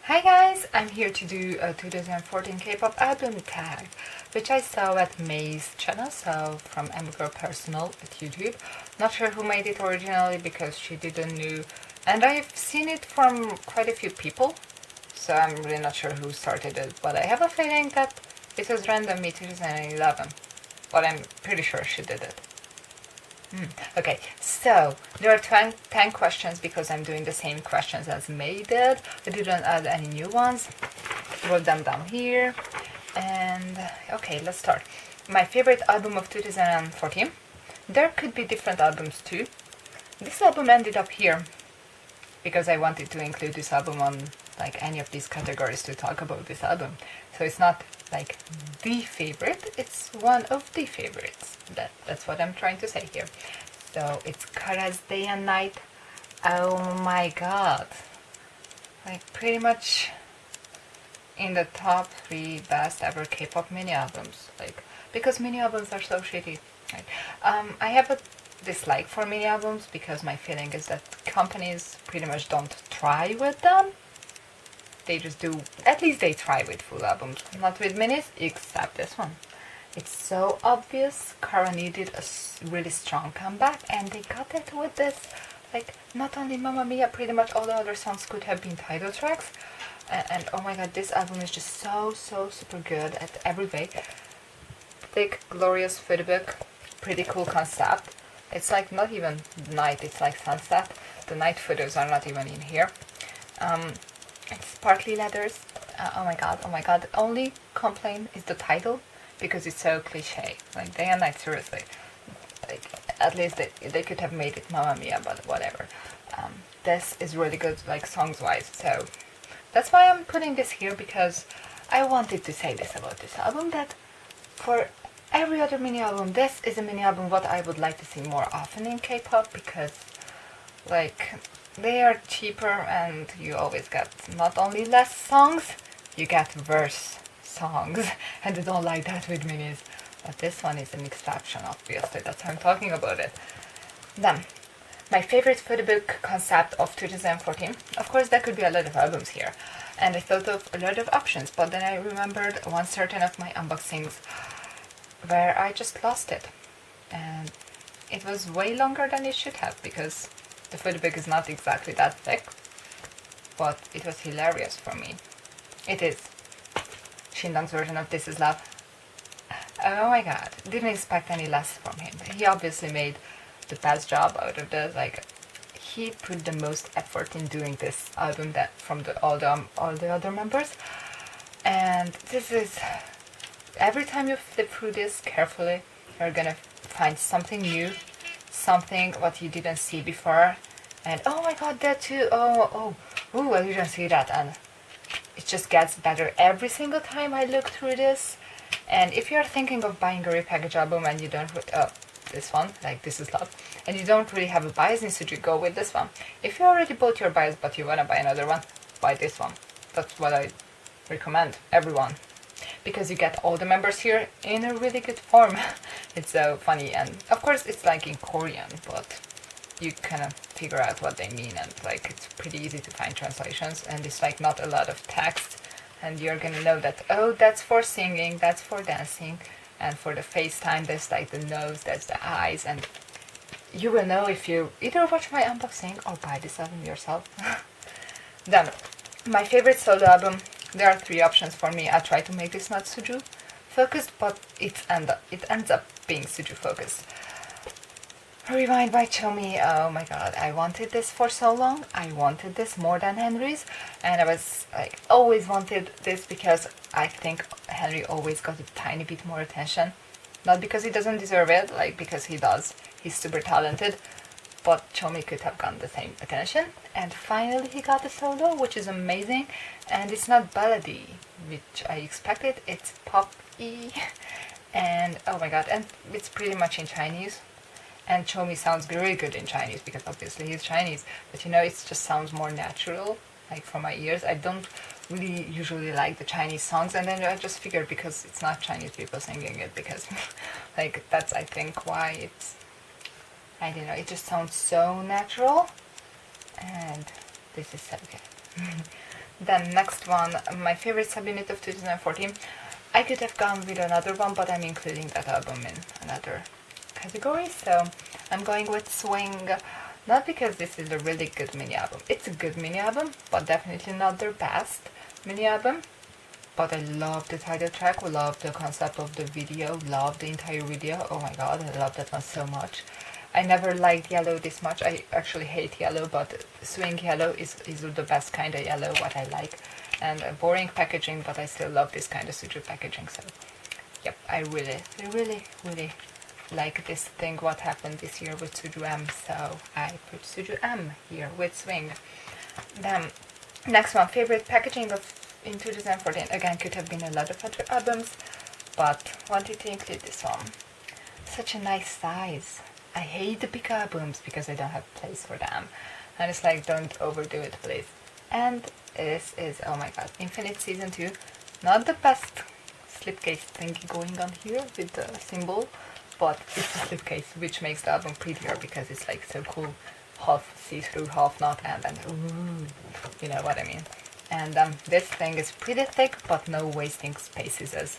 Hi guys, I'm here to do a 2014 K-pop album tag, which I saw at May's channel, so from Girl Personal at YouTube. Not sure who made it originally because she didn't know, and I've seen it from quite a few people, so I'm really not sure who started it, but I have a feeling that it was randomly 2011, but I'm pretty sure she did it. Okay, so there are 10 questions because I'm doing the same questions as May did. I didn't add any new ones. Wrote them down here. And okay, let's start. My favorite album of 2014. There could be different albums too. This album ended up here because I wanted to include this album on like any of these categories to talk about this album. So it's not like the favorite, it's one of the favorites. That's what I'm trying to say here. So it's Kara's Day and Night. Oh my god. Like pretty much in the top 3 best ever K-pop mini albums. Like because mini albums are so shitty. Right? I have a dislike for mini albums because my feeling is that companies pretty much don't try with them. They just do, at least they try with full albums, not with minis, except this one. It's so obvious Kara needed a really strong comeback, and they got it with this. Like, not only Mamma Mia, pretty much all the other songs could have been title tracks. And oh my god, this album is just so super good at every way. Thick, glorious photobook, pretty cool concept. It's like not even night, it's like sunset. The night photos are not even in here. It's sparkly letters. Oh my god. The only complaint is the title because it's so cliche. Like Day and Night, seriously. Like at least they could have made it Mamma Mia, but whatever. This is really good, like songs wise. So that's why I'm putting this here, because I wanted to say this about this album, that for every other mini album, this is a mini album what I would like to see more often in K-pop, because like they are cheaper and you always get not only less songs, you get worse songs, and I don't like that with minis. But this one is an exception, obviously, that's how I'm talking about it. Then, my favorite photobook concept of 2014. Of course, there could be a lot of albums here, and I thought of a lot of options, but then I remembered one certain of my unboxings where I just lost it. And it was way longer than it should have, because the photobook is not exactly that thick, but it was hilarious for me. It is Shindong's version of This Is Love. Oh my god, didn't expect any less from him. He obviously made the best job out of this. Like, he put the most effort in doing this album that from all the other members. And this is, every time you flip through this carefully, you're gonna find something new, something what you didn't see before, and oh my god, that too. Oh, I didn't see that, and it just gets better every single time I look through this. And if you're thinking of buying a repackaged album and you don't, this one, like This Is Love, and you don't really have a bias in SuJu, go with this one. If you already bought your bias but you wanna buy another one, buy this one. That's what I recommend everyone, because you get all the members here in a really good form. It's so funny, and of course it's like in Korean, but you kind of figure out what they mean, and like it's pretty easy to find translations, and it's like not a lot of text, and you're gonna know that, oh, that's for singing, that's for dancing, and for the FaceTime there's like the nose, that's the eyes, and you will know if you either watch my unboxing or buy this album yourself. Then, my favorite solo album. There are 3 options for me. I try to make this not SuJu focused, but it ends up being SuJu focused. Rewind by Chomi. Oh my god, I wanted this for so long. I wanted this more than Henry's, and I was like always wanted this because I think Henry always got a tiny bit more attention. Not because he doesn't deserve it, like because he does. He's super talented. But Chomi could have gotten the same attention, and finally he got a solo, which is amazing, and it's not ballady, which I expected, it's pop-y, and oh my god, and it's pretty much in Chinese, and Chomi sounds really good in Chinese, because obviously he's Chinese, but you know, it just sounds more natural, like for my ears. I don't really usually like the Chinese songs, and then I just figured because it's not Chinese people singing it, because like that's I think why it's, I don't know, it just sounds so natural, and this is so good. Then next one, my favorite subunit of 2014. I could have gone with another one, but I'm including that album in another category, so I'm going with Swing. Not because this is a really good mini album. It's a good mini album, but definitely not their best mini album. But I love the title track, love the concept of the video, love the entire video. Oh my god, I love that one so much. I never liked yellow this much. I actually hate yellow, but Swing yellow is the best kind of yellow, what I like. And boring packaging, but I still love this kind of SuJu packaging. So, yep, I really like this thing, what happened this year with SuJu M. So I put SuJu M here with Swing. Then, next one, favorite packaging of in 2014. Again, could have been a lot of other albums, but wanted to include this one. Such a nice size. I hate the big albums because I don't have place for them. And it's like, don't overdo it, please. And this is, oh my god, Infinite Season 2. Not the best slipcase thingy going on here with the symbol, but it's a slipcase which makes the album prettier because it's like so cool. Half see-through, half not, and then, ooh, you know what I mean. And this thing is pretty thick, but no wasting spaces as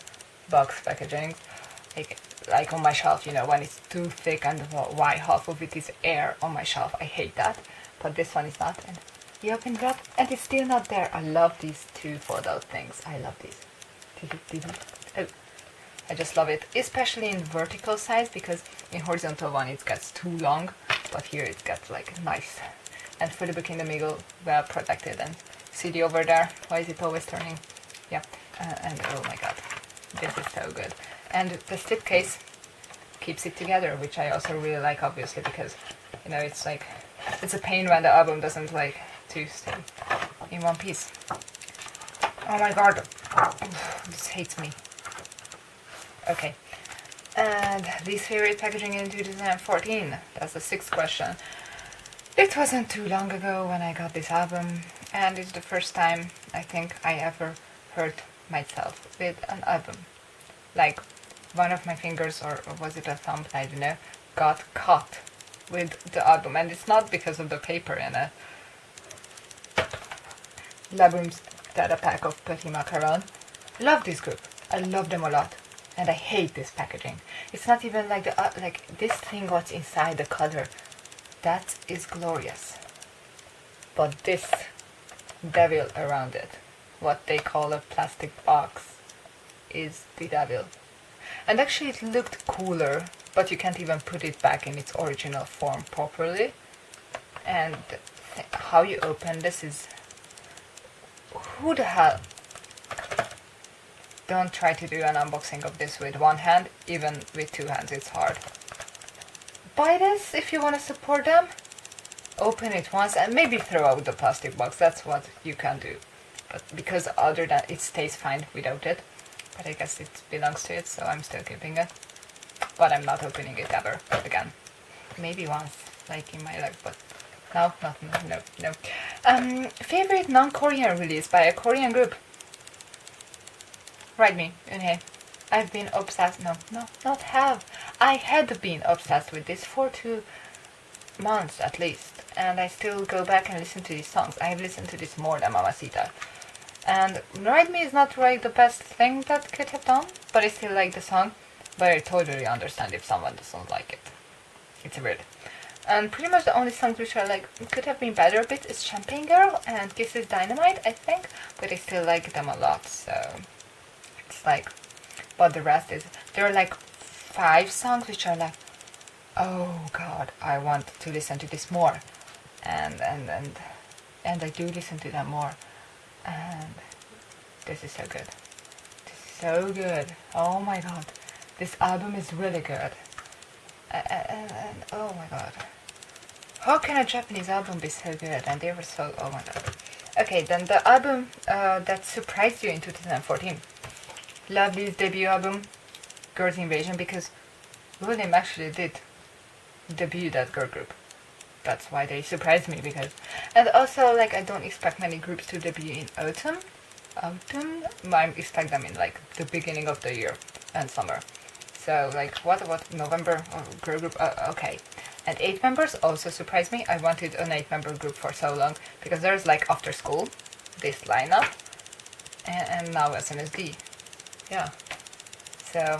box packaging. Like on my shelf, you know, when it's too thick and why half of it is air on my shelf. I hate that, but this one is not. And you open it up and it's still not there. I love these two photo things. I love these. Oh, I just love it, especially in vertical size, because in horizontal one it gets too long, but here it gets like nice. And photobook in the middle, well protected, and CD over there. Why is it always turning? Yeah, and oh my god, this is so good. And the slipcase keeps it together, which I also really like, obviously, because, you know, it's like, it's a pain when the album doesn't like to stay in one piece. Oh my god, this hates me. Okay, and least favorite packaging in 2014, that's the 6th question. It wasn't too long ago when I got this album, and it's the first time I think I ever hurt myself with an album. Like, one of my fingers, or was it a thumb, I don't know, got cut with the album, and it's not because of the paper in it. Labum's T-ara pack of Petit Macaron. Love this group, I love them a lot, and I hate this packaging. It's not even like the like this thing what's inside the color. That is glorious. But this devil around it, what they call a plastic box, is the devil. And actually it looked cooler, but you can't even put it back in its original form properly. And how you open this is... Who the hell... Don't try to do an unboxing of this with one hand, even with two hands it's hard. Buy this if you want to support them. Open it once and maybe throw out the plastic box, that's what you can do. But because other than it stays fine without it. But I guess it belongs to it, so I'm still keeping it. But I'm not opening it ever again. Maybe once, like in my life, but no. Favorite non-Korean release by a Korean group? Write me, Eunhae. I've been obsessed, I had been obsessed with this for 2 months at least. And I still go back and listen to these songs. I have listened to this more than Mamacita. And Ride Me is not like the best thing that could have done, but I still like the song, but I totally understand if someone doesn't like it. It's weird. And pretty much the only songs which are like, could have been better a bit is Champagne Girl and Kisses Dynamite, I think, but I still like them a lot, so it's like, but the rest is, there are like 5 songs which are like, oh god, I want to listen to this more, and I do listen to them more. And this is so good. This is so good. Oh my god. This album is really good. And oh my god. How can a Japanese album be so good? And they were so... oh my god. Okay, then the album that surprised you in 2014. Lovely's debut album, Girls' Invasion, because William actually did debut that girl group. That's why they surprised me, because... And also, like, I don't expect many groups to debut in autumn. I expect them in, like, the beginning of the year and summer. So, like, what November girl group? Okay. And 8 members also surprised me. I wanted an 8-member group for so long, because there's, like, After School, this lineup, and now SNSD. Yeah. So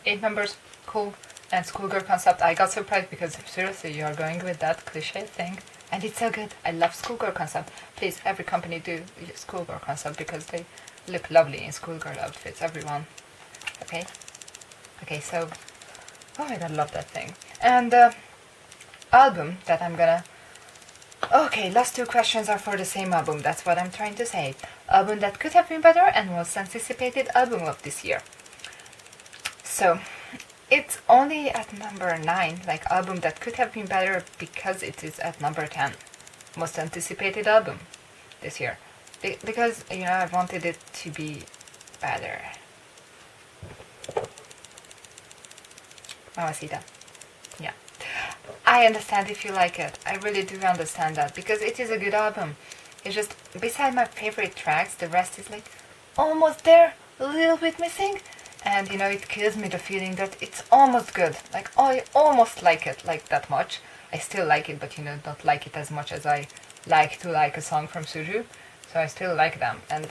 8 members, cool. And schoolgirl concept, I got surprised because seriously, you are going with that cliche thing. And it's so good. I love schoolgirl concept. Please, every company do schoolgirl concept because they look lovely in schoolgirl outfits, everyone. Okay? Okay, so, oh my god, I love that thing. And the album that I'm gonna... Okay, last 2 questions are for the same album, that's what I'm trying to say. Album that could have been better and most anticipated album of this year. So, it's only at number 9, like album that could have been better because it is at number 10. Most anticipated album this year. Because, you know, I wanted it to be better. Mamacita. Yeah. I understand if you like it. I really do understand that because it is a good album. It's just, beside my favorite tracks, the rest is like almost there, a little bit missing. And you know, it kills me the feeling that it's almost good. Like, I almost like it, like that much. I still like it, but you know, not like it as much as I like to like a song from SuJu. So I still like them. And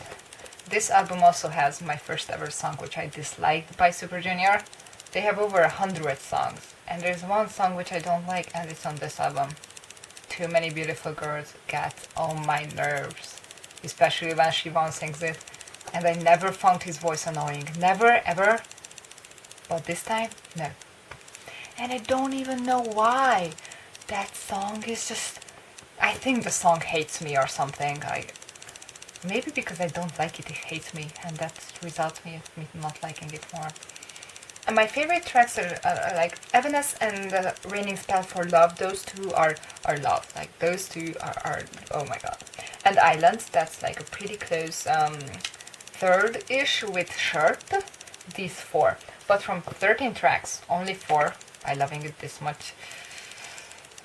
this album also has my first ever song, which I disliked by Super Junior. They have over 100 songs. And there's one song which I don't like, and it's on this album. Too Many Beautiful Girls gets on my nerves. Especially when Siobhan sings it. And I never found his voice annoying. Never, ever. But this time, no. And I don't even know why. That song is just... I think the song hates me or something. Maybe because I don't like it, it hates me. And that results in me not liking it more. And my favorite tracks are like Evanescence and Raining Spell for Love. Those two are love. Like those two are oh my god. And Islands, that's like a pretty close... third-ish with Shirt, these 4. But from 13 tracks, only 4 are loving it this much.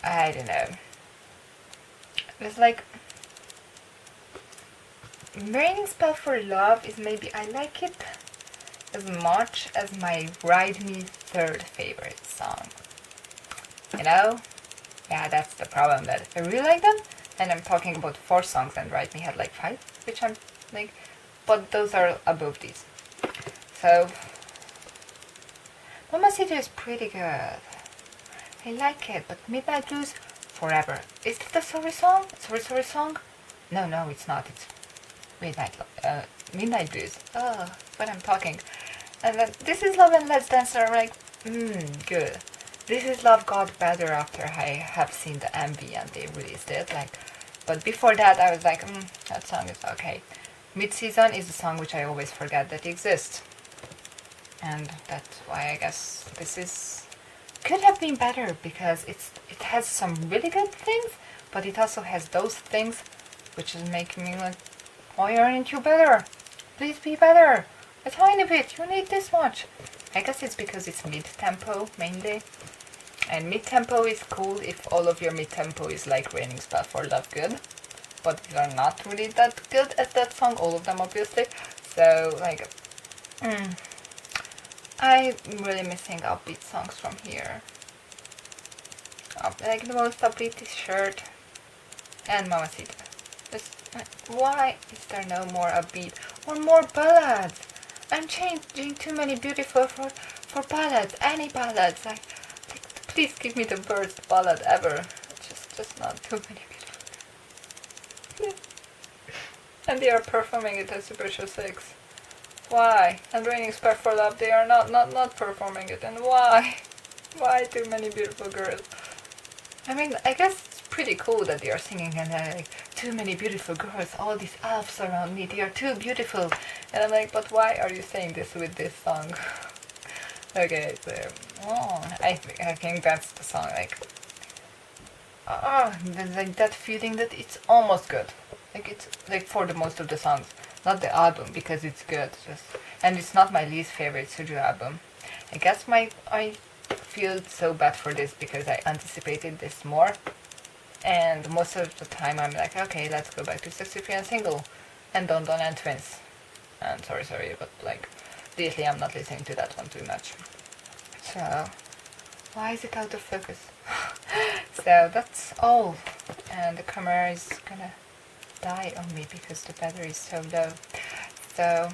I don't know. It's like... Raining Spell for Love is maybe... I like it as much as my Ride Me 3rd favorite song. You know? Yeah, that's the problem, that I really like them, and I'm talking about 4 songs and Ride Me had like 5, which I'm like... But those are above these. So, Mamacita is pretty good. I like it, but Midnight Blues, forever. Is it the Sorry song? Sorry song? No, it's not. It's Midnight Blues. Oh, what I'm talking. And then This Is Love and Let's Dance are like, good. This Is Love got better after I have seen the MV and they released it. Like, but before that I was like, that song is okay. Mid-Season is a song which I always forget that exists. And that's why I guess this is... could have been better because it has some really good things, but it also has those things which is making me like, why aren't you better? Please be better. A tiny bit, you need this much. I guess it's because it's mid-tempo mainly. And mid-tempo is cool if all of your mid-tempo is like Raining Spell for Love good. But they're not really that good at that song, all of them obviously. So, like, I'm really missing upbeat songs from here. Like, the most upbeat is Shirt and Mamacita. Just, why is there no more upbeat or more ballads? I'm changing Too Many Beautiful for ballads, any ballads. Like, please give me the worst ballad ever. Just not Too Many Beautiful. And they are performing it at Super Show 6. Why? And Raining Spell for Love, they are not performing it. And why? Why Too Many Beautiful Girls? I mean, I guess it's pretty cool that they are singing and like, Too Many Beautiful Girls, all these elves around me, they are too beautiful. And I'm like, but why are you saying this with this song? Okay, so, I think that's the song, like, there's like that feeling that it's almost good. Like it's like for the most of the songs, not the album because it's good. And it's not my least favorite SuJu album. I guess I feel so bad for this because I anticipated this more, and most of the time I'm like, okay, let's go back to 63 and Single, and Don Don and Twins. And sorry, but like lately I'm not listening to that one too much. So why is it out of focus? So that's all, and the camera is gonna die on me because the battery is so low. So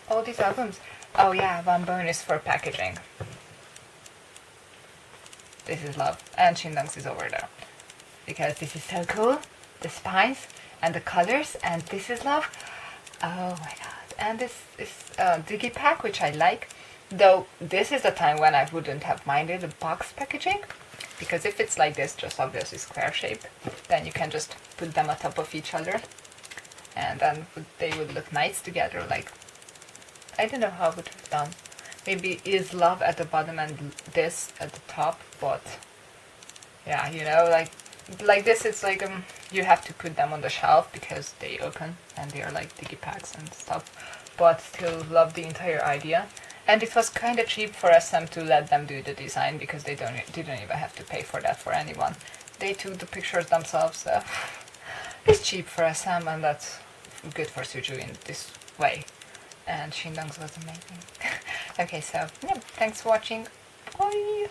all these albums. Oh yeah, one bonus for packaging. This is love, and Shindong's is over there because this is so cool. The spines and the colors, and this is love. Oh my god! And this is Digipack, which I like. Though this is the time when I wouldn't have minded the box packaging, because if it's like this, just obviously square shape, then you can just put them on top of each other, and then they would look nice together. Like, I don't know how I would have done. Maybe is love at the bottom and this at the top, but yeah, you know, like this, it's like you have to put them on the shelf because they open and they are like digipacks and stuff, but still love the entire idea. And it was kind of cheap for SM to let them do the design because they didn't even have to pay for that for anyone. They took the pictures themselves, so it's cheap for SM, and that's good for SuJu in this way. And Shindong's was amazing. Okay, so yeah, thanks for watching. Bye!